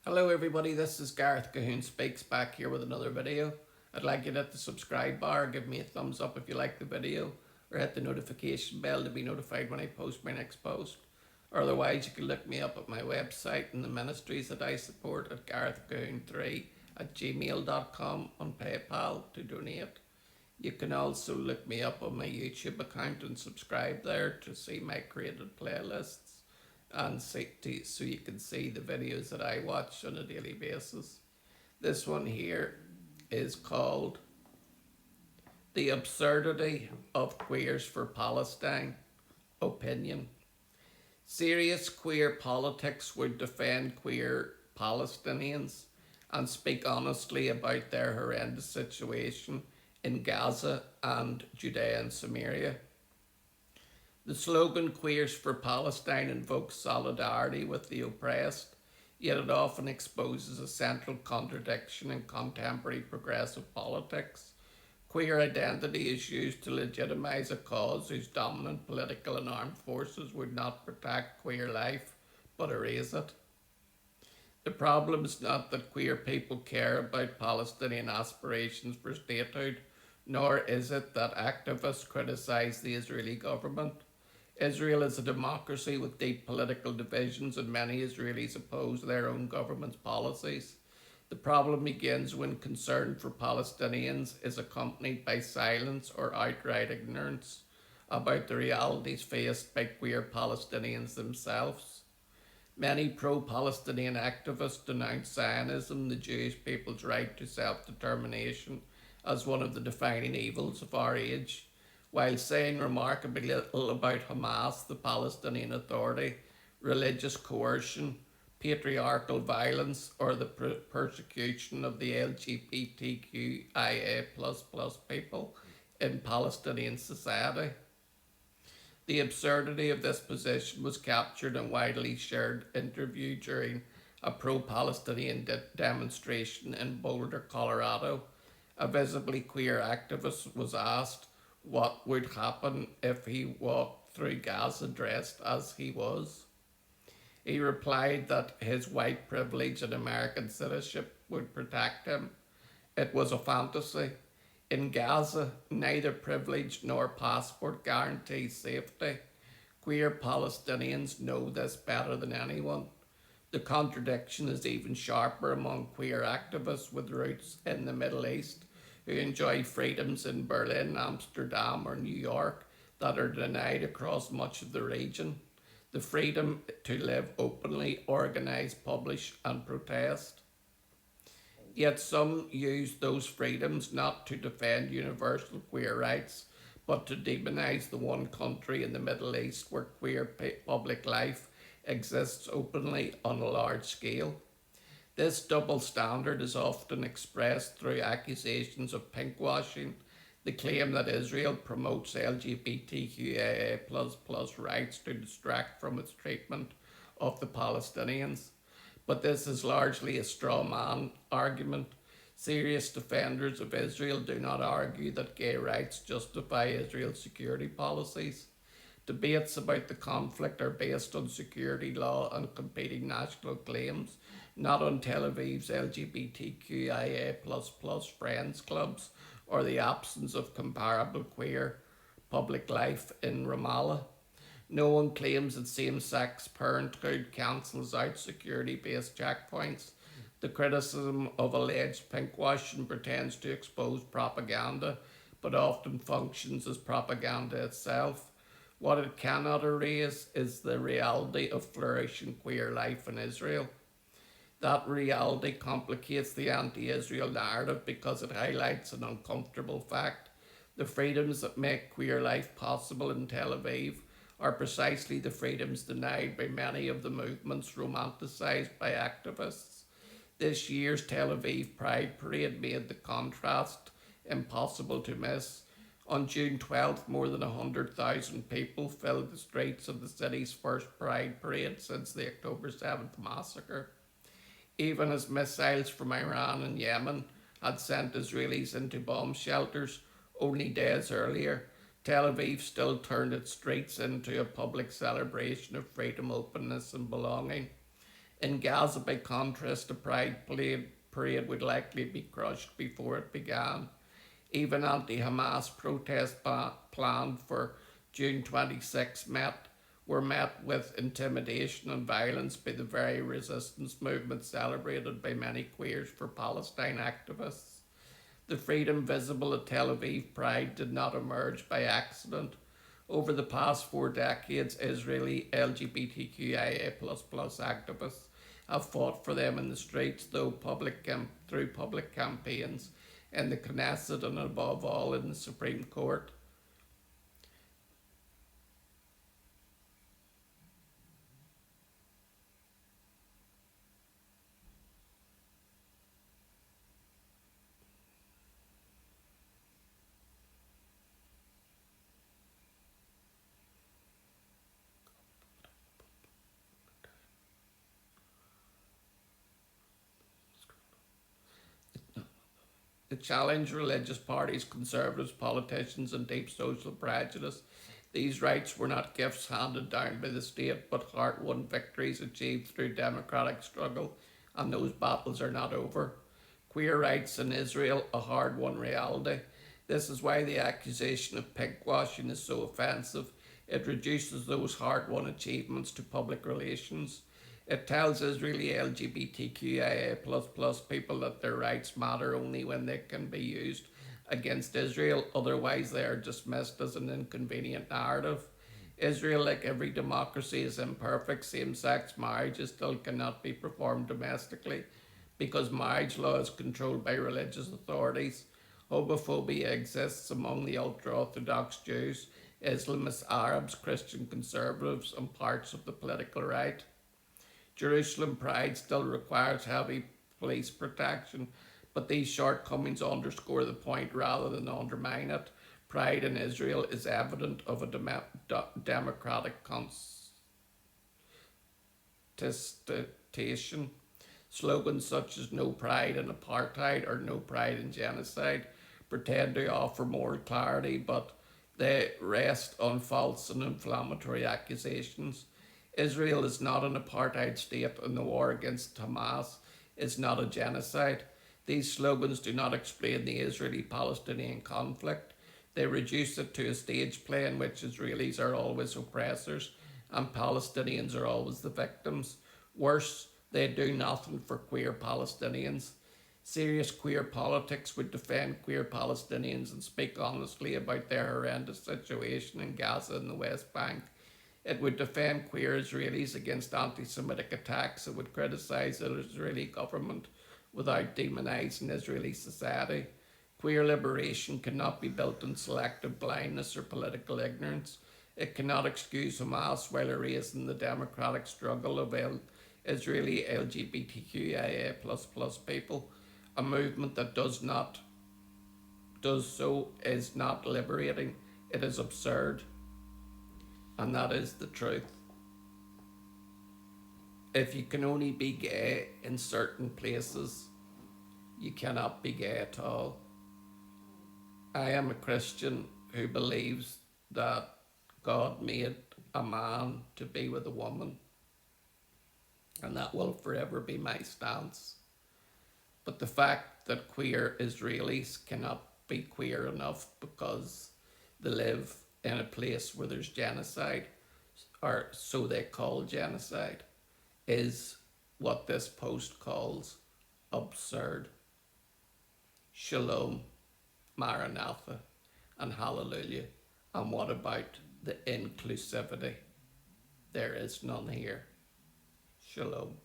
Hello everybody, this is Gareth Cahoon Speaks back here with another video. I'd like you to hit the subscribe bar, give me a thumbs up if you like the video, or hit the notification bell to be notified when I post my next post. Or otherwise you can look me up at my website and the ministries that I support at garethcahoon3 at gmail.com on PayPal to donate. You can also look me up on my YouTube account and subscribe there to see my created playlists and so you can see the videos that I watch on a daily basis. This one here is called The Absurdity of Queers for Palestine Opinion. Serious queer politics would defend queer Palestinians and speak honestly about their horrendous situation in Gaza and Judea and Samaria. The slogan Queers for Palestine invokes solidarity with the oppressed, yet it often exposes a central contradiction in contemporary progressive politics. Queer identity is used to legitimize a cause whose dominant political and armed forces would not protect queer life, but erase it. The problem is not that queer people care about Palestinian aspirations for statehood, nor is it that activists criticise the Israeli government. Israel is a democracy with deep political divisions, and many Israelis oppose their own government's policies. The problem begins when concern for Palestinians is accompanied by silence or outright ignorance about the realities faced by queer Palestinians themselves. Many pro-Palestinian activists denounce Zionism, the Jewish people's right to self-determination, as one of the defining evils of our age, while saying remarkably little about Hamas, the Palestinian Authority, religious coercion, patriarchal violence, or the persecution of the LGBTQIA people in Palestinian society. The absurdity of this position was captured in a widely shared interview during a pro-Palestinian demonstration in Boulder, Colorado. A visibly queer activist was asked what would happen if he walked through Gaza dressed as he was. He replied that his white privilege and American citizenship would protect him. It was a fantasy. In Gaza, neither privilege nor passport guarantees safety. Queer Palestinians know this better than anyone. The contradiction is even sharper among queer activists with roots in the Middle East who enjoy freedoms in Berlin, Amsterdam, or New York that are denied across much of the region. The freedom to live openly, organise, publish, and protest. Yet some use those freedoms not to defend universal queer rights, but to demonise the one country in the Middle East where queer public life exists openly on a large scale. This double standard is often expressed through accusations of pinkwashing, the claim that Israel promotes LGBTQIA rights to distract from its treatment of the Palestinians. But this is largely a straw man argument. Serious defenders of Israel do not argue that gay rights justify Israel's security policies. Debates about the conflict are based on security law and competing national claims, not on Tel Aviv's LGBTQIA friends clubs or the absence of comparable queer public life in Ramallah. No one claims that same-sex parenthood cancels out security-based checkpoints. The criticism of alleged pinkwashing pretends to expose propaganda, but often functions as propaganda itself. What it cannot erase is the reality of flourishing queer life in Israel. That reality complicates the anti-Israel narrative because it highlights an uncomfortable fact. The freedoms that make queer life possible in Tel Aviv are precisely the freedoms denied by many of the movements romanticised by activists. This year's Tel Aviv Pride Parade made the contrast impossible to miss. On June 12th, more than 100,000 people filled the streets of the city's first Pride Parade since the October 7th massacre. Even as missiles from Iran and Yemen had sent Israelis into bomb shelters only days earlier, Tel Aviv still turned its streets into a public celebration of freedom, openness, and belonging. In Gaza, by contrast, the parade would likely be crushed before it began. Even anti-Hamas protests planned for June 26 were met with intimidation and violence by the very resistance movement celebrated by many queers for Palestine activists. The freedom visible at Tel Aviv Pride did not emerge by accident. Over the past 4 decades, Israeli LGBTQIA activists have fought for them in the streets, through public campaigns, in the Knesset, and above all in the Supreme Court. To challenge religious parties, conservatives, politicians, and deep social prejudice. These rights were not gifts handed down by the state, but hard-won victories achieved through democratic struggle, and those battles are not over. Queer rights in Israel, a hard-won reality. This is why the accusation of pigwashing is so offensive. It reduces those hard-won achievements to public relations. It tells Israeli LGBTQIA people that their rights matter only when they can be used against Israel, otherwise they are dismissed as an inconvenient narrative. Israel, like every democracy, is imperfect. Same-sex marriages still cannot be performed domestically because marriage law is controlled by religious authorities. Homophobia exists among the ultra-Orthodox Jews, Islamists, Arabs, Christian conservatives, and parts of the political right. Jerusalem Pride still requires heavy police protection, but these shortcomings underscore the point rather than undermine it. Pride in Israel is evident of a democratic contestation. Slogans such as "No Pride in Apartheid" or "No Pride in Genocide" pretend to offer moral clarity, but they rest on false and inflammatory accusations. Israel is not an apartheid state, and the war against Hamas is not a genocide. These slogans do not explain the Israeli-Palestinian conflict. They reduce it to a stage play in which Israelis are always oppressors and Palestinians are always the victims. Worse, they do nothing for queer Palestinians. Serious queer politics would defend queer Palestinians and speak honestly about their horrendous situation in Gaza and the West Bank. It would defend queer Israelis against anti-Semitic attacks. It would criticise the Israeli government without demonising Israeli society. Queer liberation cannot be built on selective blindness or political ignorance. It cannot excuse Hamas while erasing the democratic struggle of Israeli LGBTQIA people. A movement that does so is not liberating. It is absurd. And that is the truth. If you can only be gay in certain places, you cannot be gay at all. I am a Christian who believes that God made a man to be with a woman, and that will forever be my stance. But the fact that queer Israelis cannot be queer enough because they live in a place where there's genocide, or so they call genocide, is what this post calls absurd. Shalom, Maranatha, and Hallelujah. And what about the inclusivity? There is none here. Shalom.